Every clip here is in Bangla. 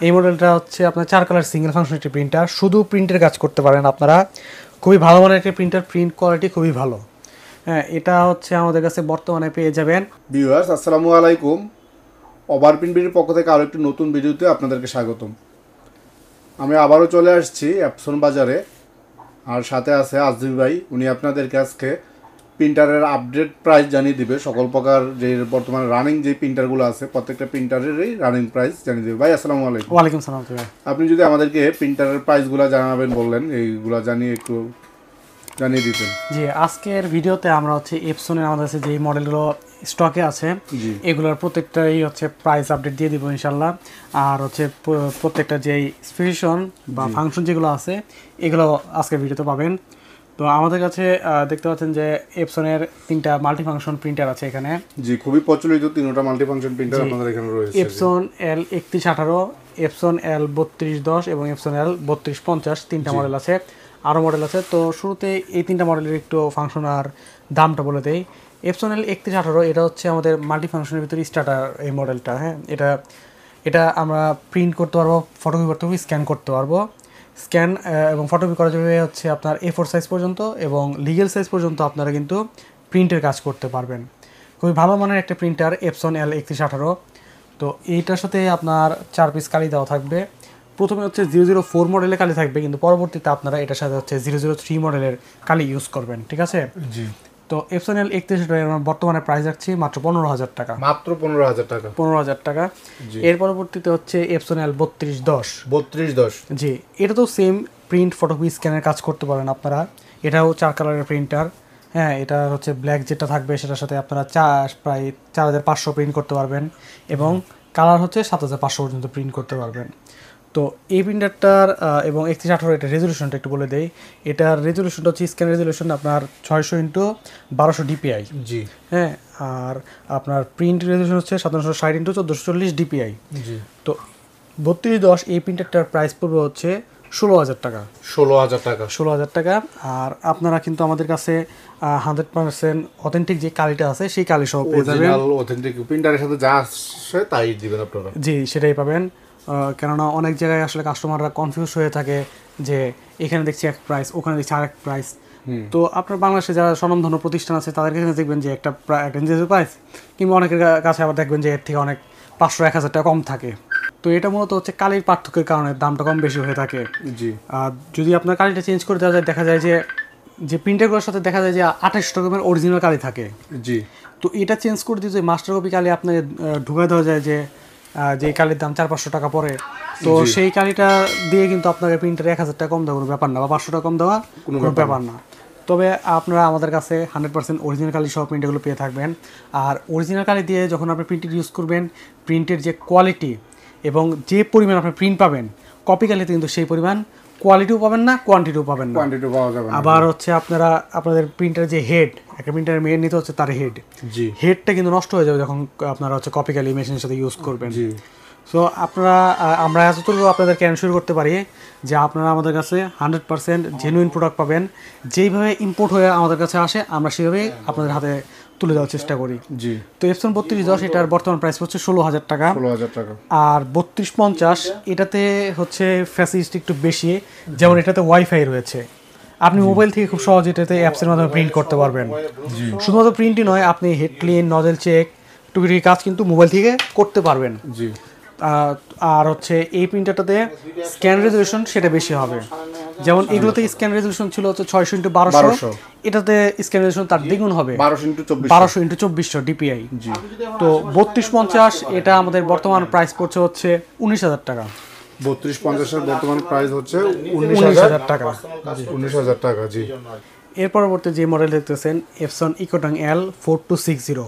এই মডেলটা হচ্ছে আপনার 4 কালার সিঙ্গেল ফাংশন একটি প্রিন্টার, শুধু প্রিন্টের কাজ করতে পারেন আপনারা। খুবই ভালো মানের একটি প্রিন্টার, প্রিন্ট কোয়ালিটি খুবই ভালো। হ্যাঁ, এটা হচ্ছে আমাদের কাছে বর্তমানে পেয়ে যাবেন। ভিউয়ার্স আসসালামু আলাইকুম, ওভারপ্রিন্ট ভিডিওর পক্ষ থেকে আরও একটি নতুন ভিডিওতে আপনাদেরকে স্বাগতম। আমি আবারও চলে আসছি অ্যাপসন বাজারে, আর সাথে আছে আজমি ভাই। উনি আপনাদেরকে আজকে প্রিন্টারের আপডেট প্রাইস জানিয়ে দিবে, সকল প্রকার যে বর্তমানে রানিং যে প্রিন্টারগুলো আছে প্রত্যেকটা প্রিন্টারেরই রানিং প্রাইস জানিয়ে দেবে। ভাই আসসালামু আলাইকুম। ওয়ালাইকুম সালাম। আপনি যদি আমাদেরকে প্রিন্টারের প্রাইসগুলো জানাবেন বললেন, এইগুলো জানিয়ে একটু জানিয়ে দিতেন। জি, আজকের ভিডিওতে আমরা হচ্ছে এপসনের আমাদের কাছে যেই মডেলগুলো স্টকে আছে এগুলোর প্রত্যেকটাই হচ্ছে প্রাইস আপডেট দিয়ে দিব ইনশাল্লাহ। আর হচ্ছে প্রত্যেকটা যেই স্পেসিফিকেশন বা ফাংশন যেগুলো আছে এগুলো আজকের ভিডিওতে পাবেন। তো আমাদের কাছে দেখতে পাচ্ছেন যে এপসনের 3টা মাল্টি ফাংশন প্রিন্টার আছে এখানে। জি, খুবই প্রচলিত 3টা মাল্টি ফাংশন প্রিন্টার আপনাদের এখানে রয়েছে। এপসন L3118, এপসন L3210 এবং এপসন L3250 3টা মডেল আছে, আরও মডেল আছে। তো শুরুতে এই 3টা মডেলের একটু ফাংশন আর দামটা বলে দেই। এপসন L3118 এটা হচ্ছে আমাদের মাল্টি ফাংশনের ভিতরে স্টার্টার এই মডেলটা। হ্যাঁ, এটা আমরা প্রিন্ট করতে পারবো, ফটোকপি করতে পারবো, স্ক্যান করতে পারবো। স্ক্যান এবং ফটোকপি করা যাবে হচ্ছে আপনার A4 সাইজ পর্যন্ত, এবং লিগেল সাইজ পর্যন্ত আপনারা কিন্তু প্রিন্টের কাজ করতে পারবেন। খুবই ভালো মানের একটা প্রিন্টার এপসন L3118। তো এইটার সাথে আপনার 4 পিস কালি দেওয়া থাকবে। প্রথমে হচ্ছে 004 মডেলের কালি থাকবে, কিন্তু পরবর্তীতে আপনারা এটার সাথে হচ্ছে 003 মডেলের কালি ইউজ করবেন, ঠিক আছে? জি। তো এপসন L3118 বর্তমানে প্রাইস রাখছি মাত্র 15,000 টাকা। মাত্র 15,000 টাকা। 15,000 টাকা। এর পরবর্তীতে হচ্ছে এপসন L3210। 3210। জি, এটা তো সেম প্রিন্ট ফটোকপি স্ক্যানের কাজ করতে পারেন আপনারা। এটাও 4 কালারের প্রিন্টার। হ্যাঁ, এটা হচ্ছে ব্ল্যাক যেটা থাকবে সেটার সাথে আপনারা প্রায় 4,500 প্রিন্ট করতে পারবেন, এবং কালার হচ্ছে 7,500 পর্যন্ত প্রিন্ট করতে পারবেন। তো এই প্রিন্টারটার এবং 3118 এটা রেজলিউশনটা একটু বলে দেই। এটার রেজলিউশনটা হচ্ছে স্ক্যান রেজলিউশন আপনার 600x1200 DPI। জি। হ্যাঁ, আর আপনার প্রিন্ট রেজলিউশন হচ্ছে 760x1440 DPI। জি। তো 3210 এই প্রিন্টারটার প্রাইস পড়বে হচ্ছে 16,000 টাকা। 16,000 টাকা। 16,000 টাকা। আর আপনারা কিন্তু আমাদের কাছে 100% অথেন্টিক যে কালিটা আছে সেই কালি সহ পেয়ে যাবেন। অরিজিনাল অথেন্টিক প্রিন্টারের সাথে যা আসে তাই দিবেন আপনারা। জি, সেটাই পাবেন। কেননা অনেক জায়গায় আসলে কাস্টমাররা কনফিউজ হয়ে থাকে যে এখানে দেখছি এক প্রাইস, ওখানে দেখছি আরেক প্রাইস। তো আপনার বাংলাদেশে যারা স্বনামধন্য প্রতিষ্ঠান আছে তাদের কাছে দেখবেন যে একটা প্রাইস, কিংবা অনেকের কাছে আবার দেখবেন যে এর থেকে অনেক 500-1000 টাকা কম থাকে। তো এটা মূলত হচ্ছে কালির পার্থক্যের কারণে দামটা কম বেশি হয়ে থাকে। জি। আর যদি আপনার কালিটা চেঞ্জ করে দেওয়া যায়, দেখা যায় যে প্রিন্টারগুলোর সাথে দেখা যায় যে 28 রকমের অরিজিনাল কালি থাকে। জি। তো এটা চেঞ্জ করে দিতে মাস্টার কপি কালি আপনাকে ঢুকাই দেওয়া যায় যে কালির দাম 400-500 টাকা পড়ে। তো সেই কালিটা দিয়ে কিন্তু আপনাকে প্রিন্টারে 1,000 টাকা কম দেওয়া কোনো ব্যাপার না, বা 500 টাকা কম দেওয়া কোনো ব্যাপার না। তবে আপনারা আমাদের কাছে 100% অরিজিনাল কালি সহ প্রিন্টগুলো পেয়ে থাকবেন। আর অরিজিনাল কালি দিয়ে যখন আপনি প্রিন্টার ইউজ করবেন, প্রিন্টের যে কোয়ালিটি এবং যে পরিমাণ আপনি প্রিন্ট পাবেন, কপি কালিতে কিন্তু সেই পরিমাণ কোয়ালিটিও পাবেন না, কোয়ান্টিটিও পাবেন না। কোয়ান্টিটি পাওয়া যাবে না। আবার হচ্ছে আপনাদের প্রিন্টারের যে হেড, একটা প্রিন্টারের মেন নিতে হচ্ছে তার জি। হেডটা কিন্তু নষ্ট হয়ে যাবে যখন আপনারা হচ্ছে কপি কালি মেশিনের সাথে ইউজ করবেন। জি। সো আমরা এতটুকু আপনাদেরকে এনশিওর করতে পারি যে আপনারা আমাদের কাছে 100% জেনুইন প্রোডাক্ট পাবেন। যেইভাবে ইম্পোর্ট হয়ে আমাদের কাছে আসে আমরা সেভাবেই আপনাদের হাতে তুলে দেওয়ার চেষ্টা করি। জি। তো এপসন 3210 এটার বর্তমান প্রাইস হচ্ছে 16,000 টাকা। 16,000 টাকা। আর 3250 এটাতে হচ্ছে ফ্যাসিলিটি একটু বেশি, যেমন এটাতে ওয়াইফাই রয়েছে। আপনি মোবাইল থেকে খুব সহজে এটাতে অ্যাপসের মাধ্যমে প্রিন্ট করতে পারবেন। শুধুমাত্র প্রিন্টই নয়, আপনি হেড ক্লিন, নজেল চেক, টুকিটাকি কাজ কিন্তু মোবাইল থেকে করতে পারবেন। জি। আর হচ্ছে এই প্রিন্টারটাতে স্ক্যান রেজলিউশন সেটা বেশি হবে। যেমন এগুলোতে স্ক্যান রেজলিউশন ছিল হচ্ছে 600x1200, এটাতে স্ক্যান রেজলিউশন তার দ্বিগুণ হবে, 1200x2400 DPI। তো 3250 এটা আমাদের বর্তমান প্রাইস পড়ছে হচ্ছে 19,000 টাকা। 3250 এর বর্তমান প্রাইস হচ্ছে 19,000 টাকা। 19,000 টাকা। জি। এর পরবর্তী যে মডেল দেখতেছেন এপসন ইকোটাং L4260,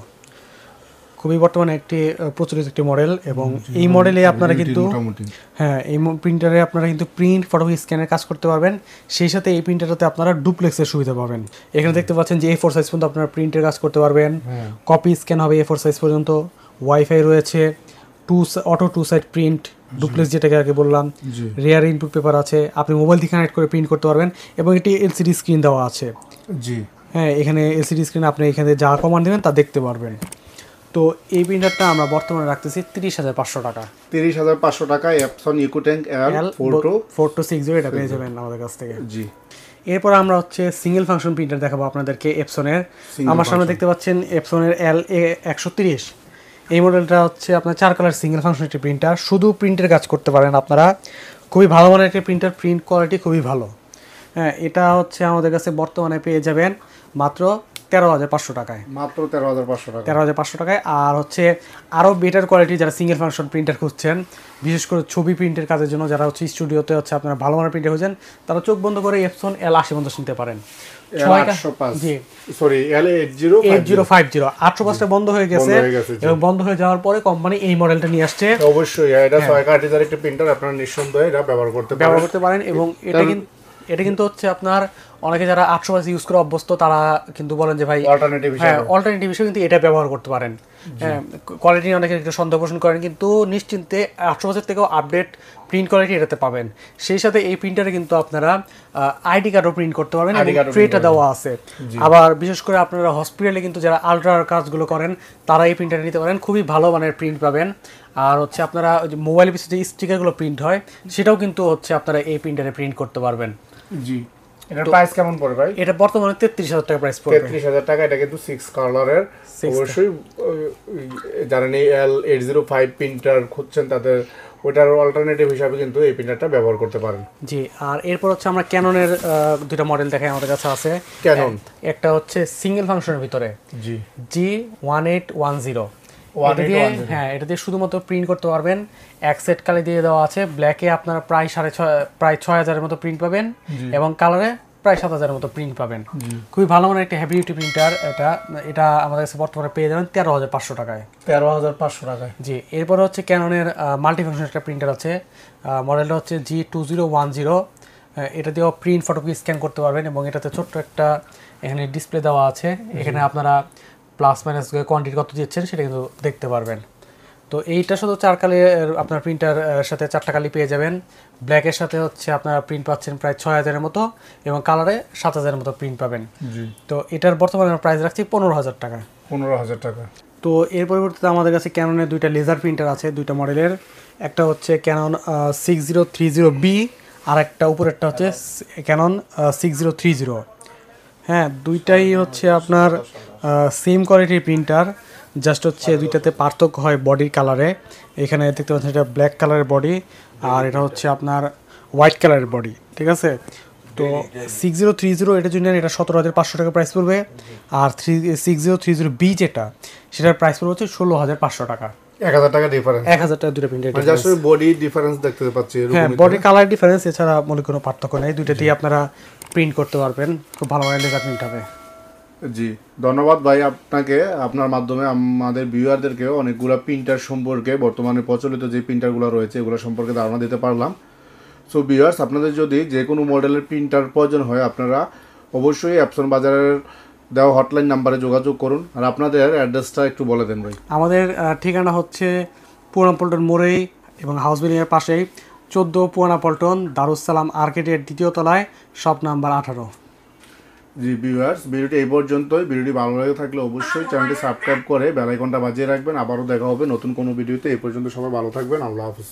খুবই বর্তমানে একটি প্রচলিত একটি মডেল। এবং এই মডেলে আপনারা কিন্তু এই প্রিন্টারে আপনারা কিন্তু প্রিন্ট, ফটোকপি স্ক্যানের কাজ করতে পারবেন। সেই সাথে এই প্রিন্টারটাতে আপনারা ডুপ্লেক্সের সুবিধা পাবেন। এখানে দেখতে পাচ্ছেন যে A4 সাইজ পর্যন্ত আপনারা প্রিন্টের কাজ করতে পারবেন, কপি স্ক্যান হবে A4 সাইজ পর্যন্ত, ওয়াইফাই রয়েছে, অটো 2 সাইড প্রিন্ট, ডুপ্লেক্স যেটাকে আগে বললাম, রেয়ার ইনপুট পেপার আছে, আপনি মোবাইল থেকে কানেক্ট করে প্রিন্ট করতে পারবেন, এবং এটি LCD স্ক্রিন দেওয়া আছে। জি। হ্যাঁ, এখানে LCD স্ক্রিন আপনি এখানে যা কমান্ড দেবেন তা দেখতে পারবেন। তো এই প্রিন্টারটা আমরা বর্তমানে রাখতেছি 30,500 টাকা। 30,500 টাকায় এপসন ইকোট্যাঙ্ক এল 4260 এটা পেয়ে যাবেন আমাদের কাছ থেকে। জি। এরপর আমরা হচ্ছে সিঙ্গেল ফাংশন প্রিন্টার দেখাবো আপনাদেরকে এপসনের। আমার সামনে দেখতে পাচ্ছেন এপসনের LA130। এই মডেলটা হচ্ছে আপনার 4 কালার সিঙ্গেল ফাংশন একটি প্রিন্টার, শুধু প্রিন্টের কাজ করতে পারেন আপনারা। খুবই ভালো মানের একটি প্রিন্টার, প্রিন্ট কোয়ালিটি খুবই ভালো। হ্যাঁ, এটা হচ্ছে আমাদের কাছে বর্তমানে পেয়ে যাবেন মাত্র 13,500 টাকায়। মাত্র 13,500 টাকা। 13,500 টাকায়। আর হচ্ছে আরও বেটার কোয়ালিটি যারা সিঙ্গেল ফাংশন প্রিন্টার খুঁজছেন, বিশেষ করে ছবি প্রিন্টের কাজের জন্য, যারা হচ্ছে স্টুডিওতে হচ্ছে আপনারা ভালো মানের প্রিন্টার খুঁজছেন, তারা চোখ বন্ধ করে এপসন L80 নিতে পারেন। জি সরি L8050 805টা বন্ধ হয়ে গেছে এবং বন্ধ হয়ে যাওয়ার পরে কোম্পানি এই মডেলটা নিয়ে আসছে। অবশ্যই এটা 6 একটা প্রিন্টার, আপনারা নিঃসন্দেহে এটা ব্যবহার করতে পারেন। এবং এটা কিন্তু হচ্ছে আপনার অনেকে যারা 805 ইউজ করে অভ্যস্ত, তারা কিন্তু বলেন যে ভাই অল্টারনেটিভ হিসেবে কিন্তু এটা ব্যবহার করতে পারেন। কোয়ালিটি অনেকে একটু সন্দেহ পোষণ করেন, কিন্তু নিশ্চিন্তে 805 থেকেও আপডেট প্রিন্ট কোয়ালিটি এটাতে পাবেন। সেই সাথে এই প্রিন্টারে কিন্তু আপনারা আইডি কার্ডও প্রিন্ট করতে পারবেন, ট্রেটা দেওয়া আছে। আবার বিশেষ করে আপনারা হসপিটালে কিন্তু যারা আলট্রার কাজগুলো করেন, তারা এই প্রিন্টারে নিতে পারেন, খুবই ভালো মানের প্রিন্ট পাবেন। আর হচ্ছে আপনারা মোবাইলের পিছনে যে স্টিকারগুলো প্রিন্ট হয়, সেটাও কিন্তু হচ্ছে আপনারা এই প্রিন্টারে প্রিন্ট করতে পারবেন। জি। এটার প্রাইস কেমন পড়ে ভাই? এটা বর্তমানে 33,000 টাকা প্রাইস পড়বে। 33,000 টাকা। এটা কিন্তু 6 কালারের। অবশ্যই যারা L805 প্রিন্টার খুঁজছেন, তাদের ওটার অল্টারনেটিভ হিসাবে কিন্তু এই প্রিন্টারটা ব্যবহার করতে পারেন। জি। আর এরপর হচ্ছে আমরা ক্যাননের দুটো মডেল দেখাই, আমাদের কাছে আছে। ক্যানন একটা হচ্ছে সিঙ্গেল ফাংশনের ভিতরে জি G1810। হ্যাঁ, এটা দিয়ে শুধুমাত্র প্রিন্ট করতে পারবেন। এক সেট কালি দিয়ে দেওয়া আছে। ব্ল্যাকে আপনারা প্রায় 6,500 মতো প্রিন্ট পাবেন এবং কালারে প্রায় 7,000 মতো প্রিন্ট পাবেন। খুবই ভালো মানের একটা হেভি ডিউটি প্রিন্টার। এটা আমাদের কাছে বর্তমানে পেয়ে যাবেন 13,500 টাকায়। 13,500 টাকায়। জি। এরপরে হচ্ছে ক্যাননের মাল্টিফাংশন একটা প্রিন্টার আছে। মডেলটা হচ্ছে G2010। এটা দিয়েও প্রিন্ট ফটোকে স্ক্যান করতে পারবেন এবং এটাতে ছোট্ট একটা এখানে ডিসপ্লে দেওয়া আছে। এখানে আপনারা প্লাস মাইনাস কোয়ান্টিটি কত দিচ্ছেন সেটা কিন্তু দেখতে পারবেন। তো এইটা শুধু 4 কালির আপনার প্রিন্টার সাথে 4টা কালি পেয়ে যাবেন। ব্ল্যাকের সাথে হচ্ছে আপনারা প্রিন্ট পাচ্ছেন প্রায় 6,000 মতো এবং কালারে 7,000 মতো প্রিন্ট পাবেন। তো এটার বর্তমানে প্রাইস রাখছি 15,000 টাকা। 15,000 টাকা। তো এর পরিবর্তে আমাদের কাছে ক্যাননের দুইটা লেজার প্রিন্টার আছে, দুইটা মডেলের। একটা হচ্ছে ক্যানন 6030B আর একটা উপরেরটা হচ্ছে ক্যানন 6030। হ্যাঁ, দুইটাই হচ্ছে আপনার সেম কোয়ালিটির প্রিন্টার, জাস্ট হচ্ছে দুইটাতে পার্থক্য হয় বডির কালারে। এখানে দেখতে পাচ্ছেন এটা ব্ল্যাক কালারের বডি আর এটা হচ্ছে আপনার হোয়াইট কালারের বডি, ঠিক আছে। তো 6030 এটার জন্য এটা 17,500 টাকা প্রাইস পড়বে। আর 6030B যেটা, সেটার প্রাইস পড়বে হচ্ছে 16,500 টাকা। 1,000 টাকা ডিফারেন্স। 1,000 টাকা দুটো প্রিন্টার জাস্ট বডি ডিফারেন্স দেখতে পাচ্ছি। হ্যাঁ, বডি কালার ডিফারেন্স, এছাড়া মনে কোনো পার্থক্য নেই। দুইটাতেই আপনারা প্রিন্ট করতে পারবেন, খুব ভালো মানের লেজার প্রিন্ট হবে। জি, ধন্যবাদ ভাই আপনাকে। আপনার মাধ্যমে আমাদের ভিউয়ারদেরকেও অনেকগুলো প্রিন্টার সম্পর্কে, বর্তমানে প্রচলিত যে প্রিন্টারগুলো রয়েছে এগুলো সম্পর্কে ধারণা দিতে পারলাম। সো ভিউয়ার্স, আপনাদের যদি যে কোনো মডেলের প্রিন্টার প্রয়োজন হয়, আপনারা অবশ্যই এপসন বাজারের দেওয়া হটলাইন নাম্বারে যোগাযোগ করুন। আর আপনাদের অ্যাড্রেসটা একটু বলে দেন ভাই। আমাদের ঠিকানা হচ্ছে পুরানা পল্টন মোড়েই এবং হাউস বিল্ডিংয়ের পাশেই, 14 পুরানা পল্টন, দারুসালাম আর্কেডের 2য় তলায়, শপ নাম্বার 18। জি ভিউয়ার্স, ভিডিওটি এই পর্যন্তই। ভিডিওটি ভালো লাগে থাকলে অবশ্যই চ্যানেলটি সাবস্ক্রাইব করে বেল আইকনটা বাজিয়ে রাখবেন। আবারও দেখা হবে নতুন কোনো ভিডিওতে। এই পর্যন্ত সবাই ভালো থাকবেন। আল্লাহ হাফেজ।